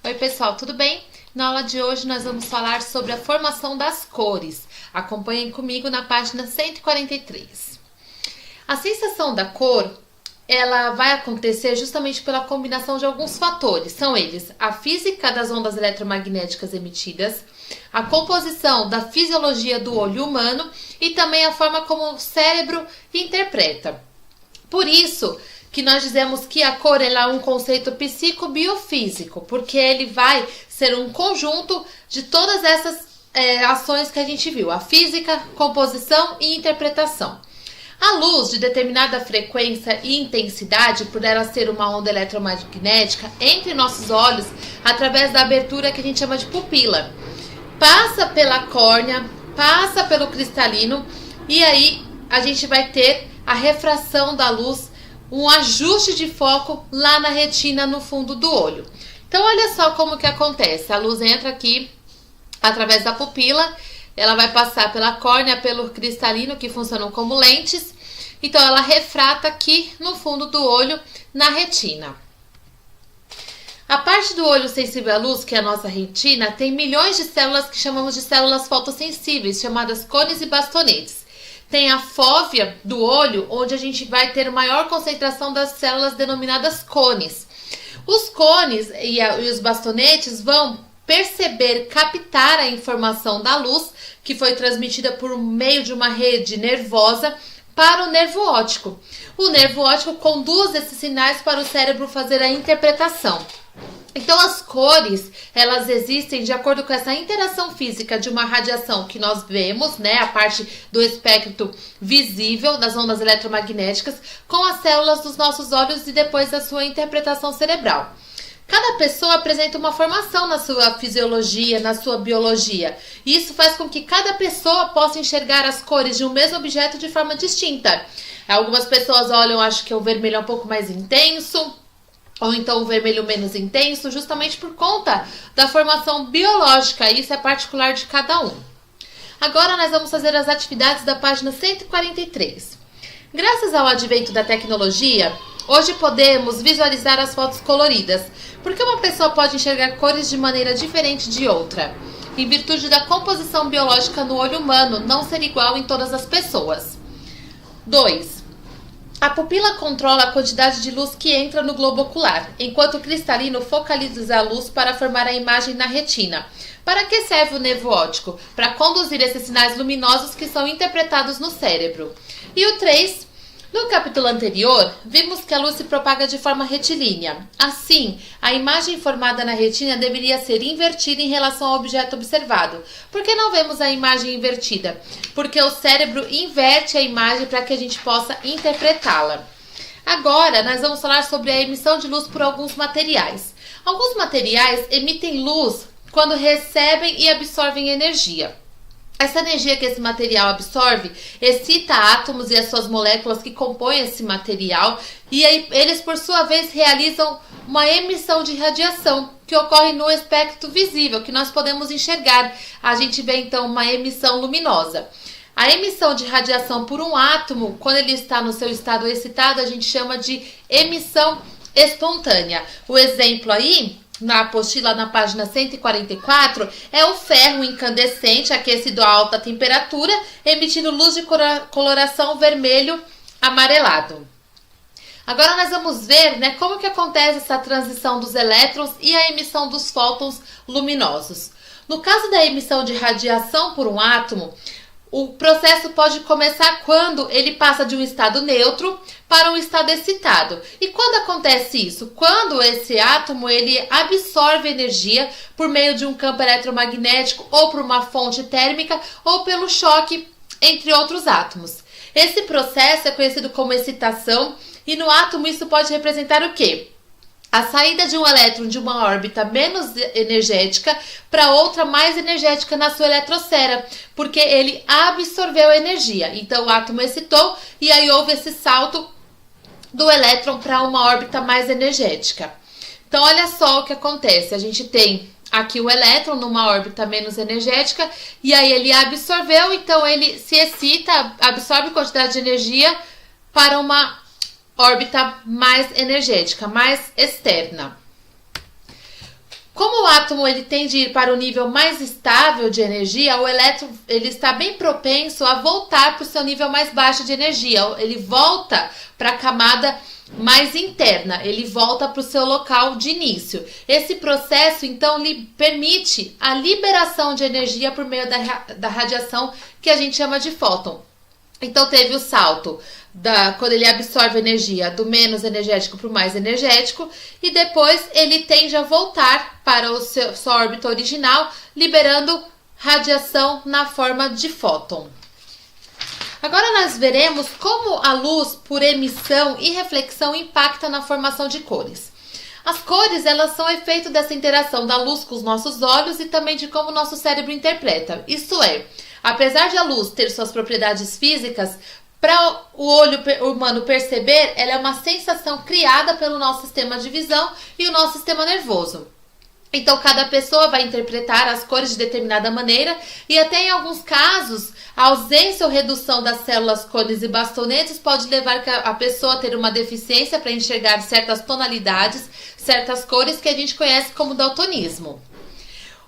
Oi pessoal, tudo bem? Na aula de hoje nós vamos falar sobre a formação das cores. Acompanhem comigo na página 143. A sensação da cor, ela vai acontecer justamente pela combinação de alguns fatores. São eles: a física das ondas eletromagnéticas emitidas, a composição da fisiologia do olho humano e também a forma como o cérebro interpreta. Por isso que nós dizemos que a cor é um conceito psicobiofísico, porque ele vai ser um conjunto de todas essas ações que a gente viu: a física, composição e interpretação. A luz de determinada frequência e intensidade, por ela ser uma onda eletromagnética, entra em nossos olhos através da abertura que a gente chama de pupila. Passa pela córnea, passa pelo cristalino e aí a gente vai ter a refração da luz, um ajuste de foco lá na retina no fundo do olho. Então olha só como que acontece. A luz entra aqui através da pupila, ela vai passar pela córnea, pelo cristalino, que funcionam como lentes. Então ela refrata aqui no fundo do olho, na retina. A parte do olho sensível à luz, que é a nossa retina, tem milhões de células que chamamos de células fotossensíveis, chamadas cones e bastonetes. Tem a fóvea do olho, onde a gente vai ter maior concentração das células denominadas cones. Os cones e os bastonetes vão perceber, captar a informação da luz, que foi transmitida por meio de uma rede nervosa, para o nervo óptico. O nervo óptico conduz esses sinais para o cérebro fazer a interpretação. Então as cores, elas existem de acordo com essa interação física de uma radiação que nós vemos, né, a parte do espectro visível das ondas eletromagnéticas, com as células dos nossos olhos e depois da sua interpretação cerebral. Cada pessoa apresenta uma formação na sua fisiologia, na sua biologia. E isso faz com que cada pessoa possa enxergar as cores de um mesmo objeto de forma distinta. Algumas pessoas olham, acham que o vermelho é um pouco mais intenso, ou então o vermelho menos intenso, justamente por conta da formação biológica. Isso é particular de cada um. Agora nós vamos fazer as atividades da página 143. Graças ao advento da tecnologia, hoje podemos visualizar as fotos coloridas, porque uma pessoa pode enxergar cores de maneira diferente de outra, em virtude da composição biológica no olho humano não ser igual em todas as pessoas. 2. A pupila controla a quantidade de luz que entra no globo ocular, enquanto o cristalino focaliza a luz para formar a imagem na retina. Para que serve o nervo óptico? Para conduzir esses sinais luminosos que são interpretados no cérebro. E o 3. No capítulo anterior, vimos que a luz se propaga de forma retilínea. Assim, a imagem formada na retina deveria ser invertida em relação ao objeto observado. Por que não vemos a imagem invertida? Porque o cérebro inverte a imagem para que a gente possa interpretá-la. Agora, nós vamos falar sobre a emissão de luz por alguns materiais. Alguns materiais emitem luz quando recebem e absorvem energia. Essa energia que esse material absorve excita átomos e as suas moléculas que compõem esse material, e aí eles, por sua vez, realizam uma emissão de radiação que ocorre no espectro visível, que nós podemos enxergar. A gente vê então uma emissão luminosa. A emissão de radiação por um átomo, quando ele está no seu estado excitado, a gente chama de emissão espontânea. O exemplo aí, na apostila, na página 144, é o ferro incandescente aquecido a alta temperatura, emitindo luz de coloração vermelho amarelado. Agora nós vamos ver, né, como que acontece essa transição dos elétrons e a emissão dos fótons luminosos. No caso da emissão de radiação por um átomo, o processo pode começar quando ele passa de um estado neutro para um estado excitado. E quando acontece isso? Quando esse átomo ele absorve energia por meio de um campo eletromagnético ou por uma fonte térmica ou pelo choque entre outros átomos. Esse processo é conhecido como excitação e no átomo isso pode representar o quê? A saída de um elétron de uma órbita menos energética para outra mais energética na sua eletrosfera, porque ele absorveu energia. Então o átomo excitou e aí houve esse salto do elétron para uma órbita mais energética. Então olha só o que acontece. A gente tem aqui o elétron numa órbita menos energética e aí ele absorveu, então ele se excita, absorve quantidade de energia para uma órbita mais energética, mais externa. átomo ele tende a ir para o nível mais estável de energia, o elétron ele está bem propenso a voltar para o seu nível mais baixo de energia. Ele volta para a camada mais interna, ele volta para o seu local de início. Esse processo, então, permite a liberação de energia por meio da radiação que a gente chama de fóton. Então, teve o salto quando ele absorve energia do menos energético para o mais energético, e depois ele tende a voltar para sua órbita original, liberando radiação na forma de fóton. Agora nós veremos como a luz por emissão e reflexão impacta na formação de cores. As cores, elas são efeito dessa interação da luz com os nossos olhos e também de como o nosso cérebro interpreta. Isto é, apesar de a luz ter suas propriedades físicas, para o olho humano perceber, ela é uma sensação criada pelo nosso sistema de visão e o nosso sistema nervoso. Então, cada pessoa vai interpretar as cores de determinada maneira e até em alguns casos, a ausência ou redução das células cones e bastonetes pode levar a pessoa a ter uma deficiência para enxergar certas tonalidades, certas cores que a gente conhece como daltonismo.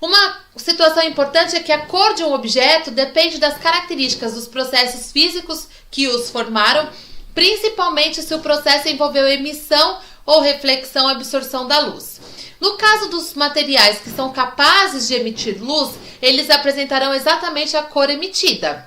Uma situação importante é que a cor de um objeto depende das características dos processos físicos que os formaram, principalmente se o processo envolveu emissão ou reflexão ou absorção da luz. No caso dos materiais que são capazes de emitir luz, eles apresentarão exatamente a cor emitida.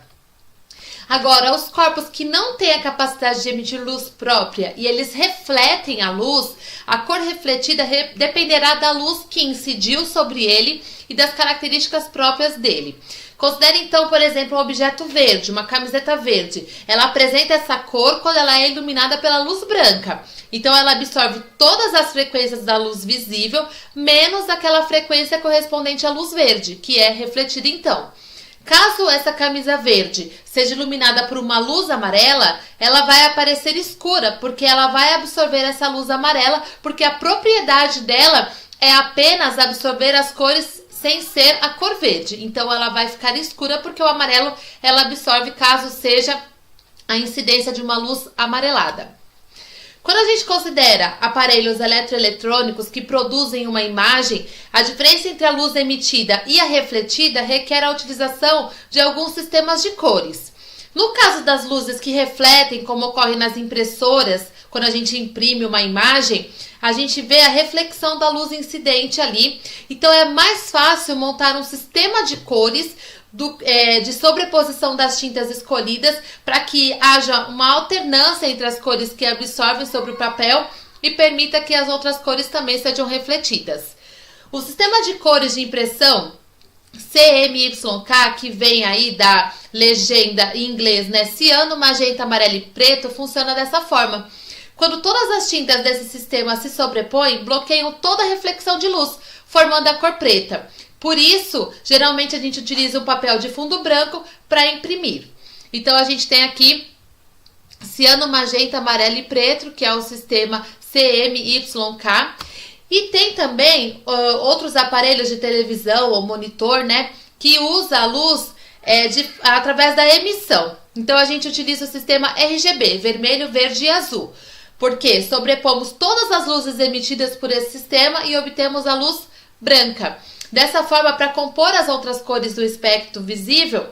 Agora, os corpos que não têm a capacidade de emitir luz própria e eles refletem a luz, a cor refletida dependerá da luz que incidiu sobre ele e das características próprias dele. Considere então, por exemplo, um objeto verde, uma camiseta verde. Ela apresenta essa cor quando ela é iluminada pela luz branca. Então, ela absorve todas as frequências da luz visível, menos aquela frequência correspondente à luz verde, que é refletida então. Caso essa camisa verde seja iluminada por uma luz amarela, ela vai aparecer escura, porque ela vai absorver essa luz amarela, porque a propriedade dela é apenas absorver as cores sem ser a cor verde. Então, ela vai ficar escura porque o amarelo ela absorve caso seja a incidência de uma luz amarelada. Quando a gente considera aparelhos eletroeletrônicos que produzem uma imagem, a diferença entre a luz emitida e a refletida requer a utilização de alguns sistemas de cores. No caso das luzes que refletem, como ocorre nas impressoras, quando a gente imprime uma imagem, a gente vê a reflexão da luz incidente ali. Então, é mais fácil montar um sistema de cores de sobreposição das tintas escolhidas para que haja uma alternância entre as cores que absorvem sobre o papel e permita que as outras cores também sejam refletidas. O sistema de cores de impressão CMYK, que vem aí da legenda em inglês, né? Ciano, magenta, amarelo e preto, funciona dessa forma. Quando todas as tintas desse sistema se sobrepõem, bloqueiam toda a reflexão de luz, formando a cor preta. Por isso, geralmente a gente utiliza um papel de fundo branco para imprimir. Então, a gente tem aqui ciano, magenta, amarelo e preto, que é o sistema CMYK. E tem também outros aparelhos de televisão ou monitor, né, que usa a luz através da emissão. Então, a gente utiliza o sistema RGB, vermelho, verde e azul. Porque sobrepomos todas as luzes emitidas por esse sistema e obtemos a luz branca. Dessa forma, para compor as outras cores do espectro visível,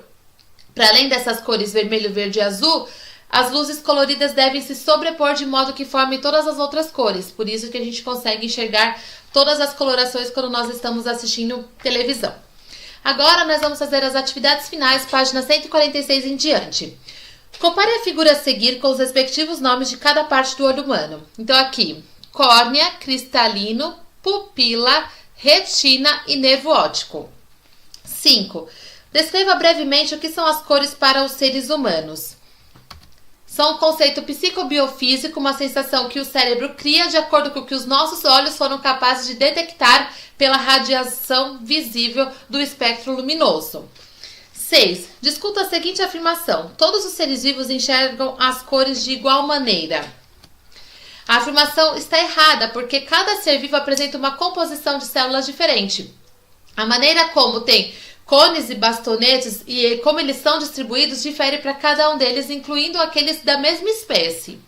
para além dessas cores vermelho, verde e azul, as luzes coloridas devem se sobrepor de modo que formem todas as outras cores. Por isso que a gente consegue enxergar todas as colorações quando nós estamos assistindo televisão. Agora nós vamos fazer as atividades finais, página 146 em diante. Compare a figura a seguir com os respectivos nomes de cada parte do olho humano. Então aqui, córnea, cristalino, pupila, retina e nervo óptico. 5. Descreva brevemente o que são as cores para os seres humanos. São um conceito psicobiofísico, uma sensação que o cérebro cria de acordo com o que os nossos olhos foram capazes de detectar pela radiação visível do espectro luminoso. 6. Discuta a seguinte afirmação: todos os seres vivos enxergam as cores de igual maneira. A afirmação está errada, porque cada ser vivo apresenta uma composição de células diferente. A maneira como tem cones e bastonetes e como eles são distribuídos difere para cada um deles, incluindo aqueles da mesma espécie.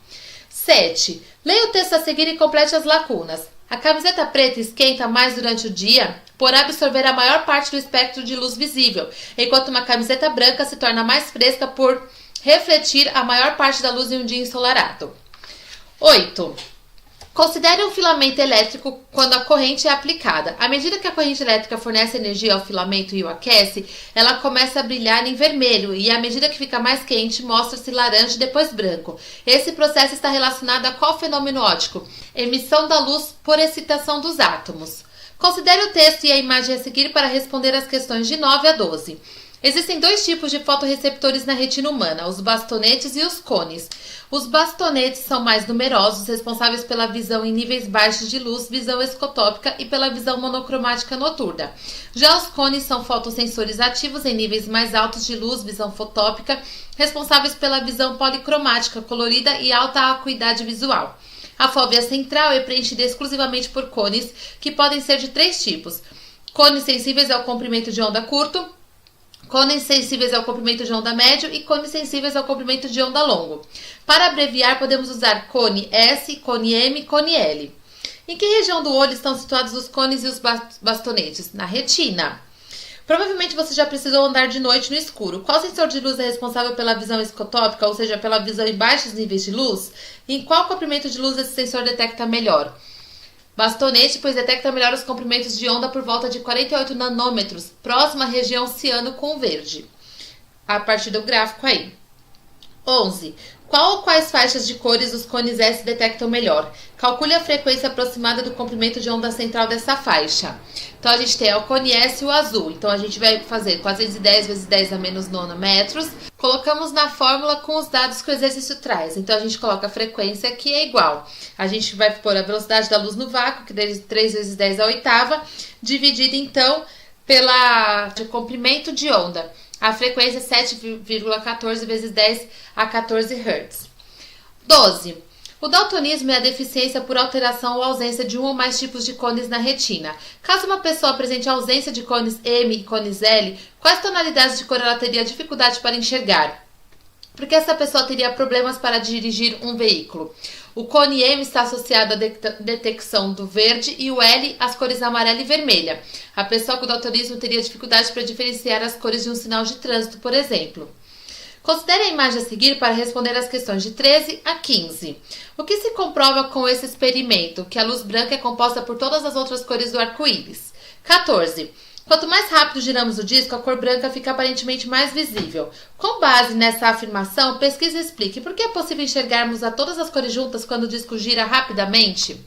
7. Leia o texto a seguir e complete as lacunas. A camiseta preta esquenta mais durante o dia por absorver a maior parte do espectro de luz visível, enquanto uma camiseta branca se torna mais fresca por refletir a maior parte da luz em um dia ensolarado. 8. Considere um filamento elétrico quando a corrente é aplicada. À medida que a corrente elétrica fornece energia ao filamento e o aquece, ela começa a brilhar em vermelho e, à medida que fica mais quente, mostra-se laranja e depois branco. Esse processo está relacionado a qual fenômeno óptico? Emissão da luz por excitação dos átomos. Considere o texto e a imagem a seguir para responder as questões de 9 a 12. Existem dois tipos de fotorreceptores na retina humana, os bastonetes e os cones. Os bastonetes são mais numerosos, responsáveis pela visão em níveis baixos de luz, visão escotópica e pela visão monocromática noturna. Já os cones são fotossensores ativos em níveis mais altos de luz, visão fotópica, responsáveis pela visão policromática, colorida e alta acuidade visual. A fóvea central é preenchida exclusivamente por cones, que podem ser de três tipos: cones sensíveis ao comprimento de onda curto, cones sensíveis ao comprimento de onda médio e cones sensíveis ao comprimento de onda longo. Para abreviar, podemos usar cone S, cone M e cone L. Em que região do olho estão situados os cones e os bastonetes? Na retina. Provavelmente você já precisou andar de noite no escuro. Qual sensor de luz é responsável pela visão escotópica, ou seja, pela visão em baixos níveis de luz? E em qual comprimento de luz esse sensor detecta melhor? Bastonete, pois detecta melhor os comprimentos de onda por volta de 48 nanômetros, próxima à região ciano com verde. A partir do gráfico aí. 11. Qual ou quais faixas de cores os cones S detectam melhor? Calcule a frequência aproximada do comprimento de onda central dessa faixa. Então, a gente tem o cone S e o azul. Então, a gente vai fazer 410 vezes 10 a menos nanômetros. Colocamos na fórmula com os dados que o exercício traz. Então, a gente coloca a frequência, que é igual. A gente vai pôr a velocidade da luz no vácuo, que é 3 vezes 10 à oitava, dividida, então, pela comprimento de onda. A frequência é 7,14 vezes 10 a 14 Hz. 12. O daltonismo é a deficiência por alteração ou ausência de um ou mais tipos de cones na retina. Caso uma pessoa apresente ausência de cones M e cones L, quais tonalidades de cor ela teria dificuldade para enxergar? Porque essa pessoa teria problemas para dirigir um veículo. O cone M está associado à detecção do verde e o L às cores amarela e vermelha. A pessoa com daltonismo teria dificuldade para diferenciar as cores de um sinal de trânsito, por exemplo. Considere a imagem a seguir para responder as questões de 13 a 15. O que se comprova com esse experimento? Que a luz branca é composta por todas as outras cores do arco-íris. 14. Quanto mais rápido giramos o disco, a cor branca fica aparentemente mais visível. Com base nessa afirmação, pesquisa e explique por que é possível enxergarmos a todas as cores juntas quando o disco gira rapidamente.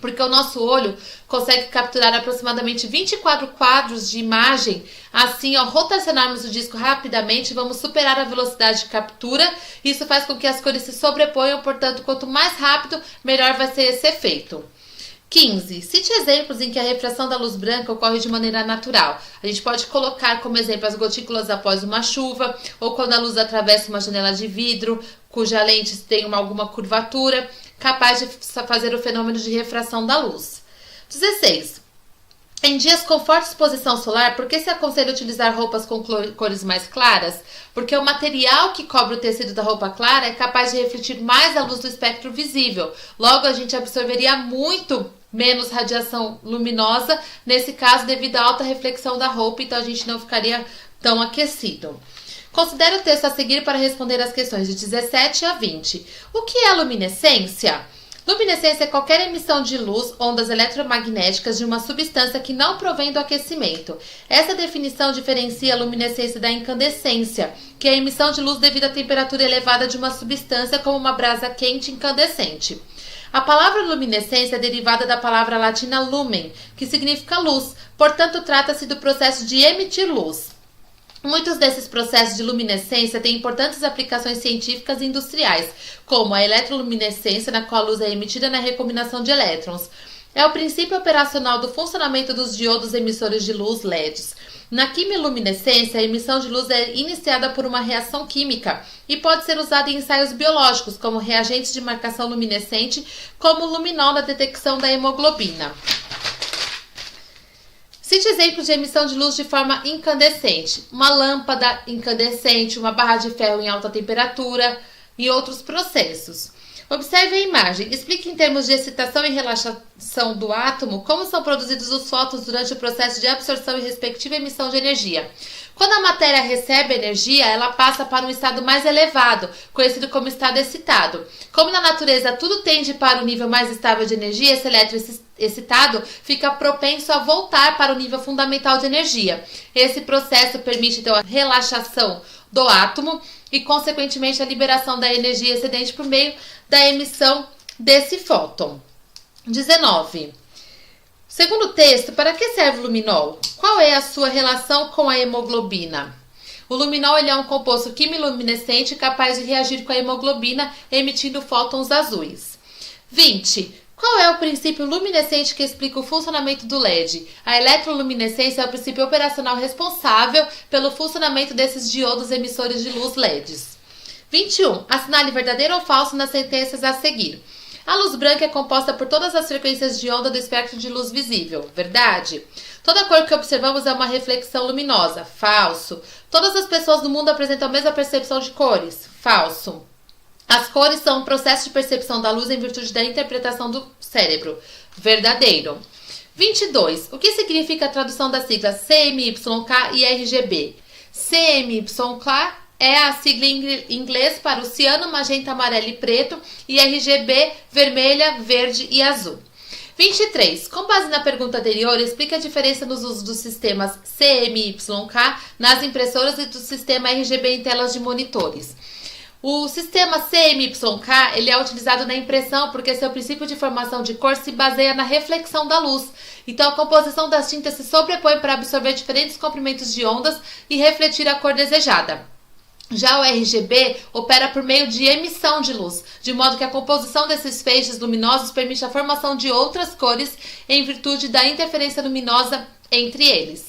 Porque o nosso olho consegue capturar aproximadamente 24 quadros de imagem. Assim, ao rotacionarmos o disco rapidamente, vamos superar a velocidade de captura. Isso faz com que as cores se sobreponham, portanto, quanto mais rápido, melhor vai ser esse efeito. 15. Cite exemplos em que a refração da luz branca ocorre de maneira natural. A gente pode colocar como exemplo as gotículas após uma chuva, ou quando a luz atravessa uma janela de vidro, cuja lente tem alguma curvatura, capaz de fazer o fenômeno de refração da luz. 16. Em dias com forte exposição solar, por que se aconselha utilizar roupas com cores mais claras? Porque o material que cobre o tecido da roupa clara é capaz de refletir mais a luz do espectro visível. Logo, a gente absorveria muito menos radiação luminosa, nesse caso devido à alta reflexão da roupa, então a gente não ficaria tão aquecido. Considere o texto a seguir para responder as questões de 17 a 20. O que é luminescência? Luminescência é qualquer emissão de luz, ondas eletromagnéticas de uma substância que não provém do aquecimento. Essa definição diferencia a luminescência da incandescência, que é a emissão de luz devido à temperatura elevada de uma substância, como uma brasa quente incandescente. A palavra luminescência é derivada da palavra latina lumen, que significa luz, portanto trata-se do processo de emitir luz. Muitos desses processos de luminescência têm importantes aplicações científicas e industriais, como a eletroluminescência, na qual a luz é emitida na recombinação de elétrons. É o princípio operacional do funcionamento dos diodos emissores de luz LEDs. Na quimiluminescência, a emissão de luz é iniciada por uma reação química e pode ser usada em ensaios biológicos, como reagentes de marcação luminescente, como o luminol na detecção da hemoglobina. Cite exemplos de emissão de luz de forma incandescente. Uma lâmpada incandescente, uma barra de ferro em alta temperatura e outros processos. Observe a imagem. Explique em termos de excitação e relaxação do átomo como são produzidos os fótons durante o processo de absorção e respectiva emissão de energia. Quando a matéria recebe energia, ela passa para um estado mais elevado, conhecido como estado excitado. Como na natureza tudo tende para o nível mais estável de energia, esse elétron excitado fica propenso a voltar para o nível fundamental de energia. Esse processo permite então a relaxação do átomo e, consequentemente, a liberação da energia excedente por meio da emissão desse fóton. 19. Segundo o texto, para que serve o luminol? Qual é a sua relação com a hemoglobina? O luminol ele é um composto quimiluminescente capaz de reagir com a hemoglobina, emitindo fótons azuis. 20. Qual é o princípio luminescente que explica o funcionamento do LED? A eletroluminescência é o princípio operacional responsável pelo funcionamento desses diodos emissores de luz LEDs. 21. Assinale verdadeiro ou falso nas sentenças a seguir. A luz branca é composta por todas as frequências de onda do espectro de luz visível. Verdade. Toda cor que observamos é uma reflexão luminosa. Falso. Todas as pessoas do mundo apresentam a mesma percepção de cores. Falso. As cores são um processo de percepção da luz em virtude da interpretação do cérebro. Verdadeiro. 22. O que significa a tradução das siglas CMYK e RGB? CMYK é a sigla em inglês para o ciano, magenta, amarelo e preto, e RGB, vermelha, verde e azul. 23. Com base na pergunta anterior, explique a diferença nos usos dos sistemas CMYK nas impressoras e do sistema RGB em telas de monitores. O sistema CMYK ele é utilizado na impressão porque seu princípio de formação de cor se baseia na reflexão da luz. Então, a composição das tintas se sobrepõe para absorver diferentes comprimentos de ondas e refletir a cor desejada. Já o RGB opera por meio de emissão de luz, de modo que a composição desses feixes luminosos permite a formação de outras cores em virtude da interferência luminosa entre eles.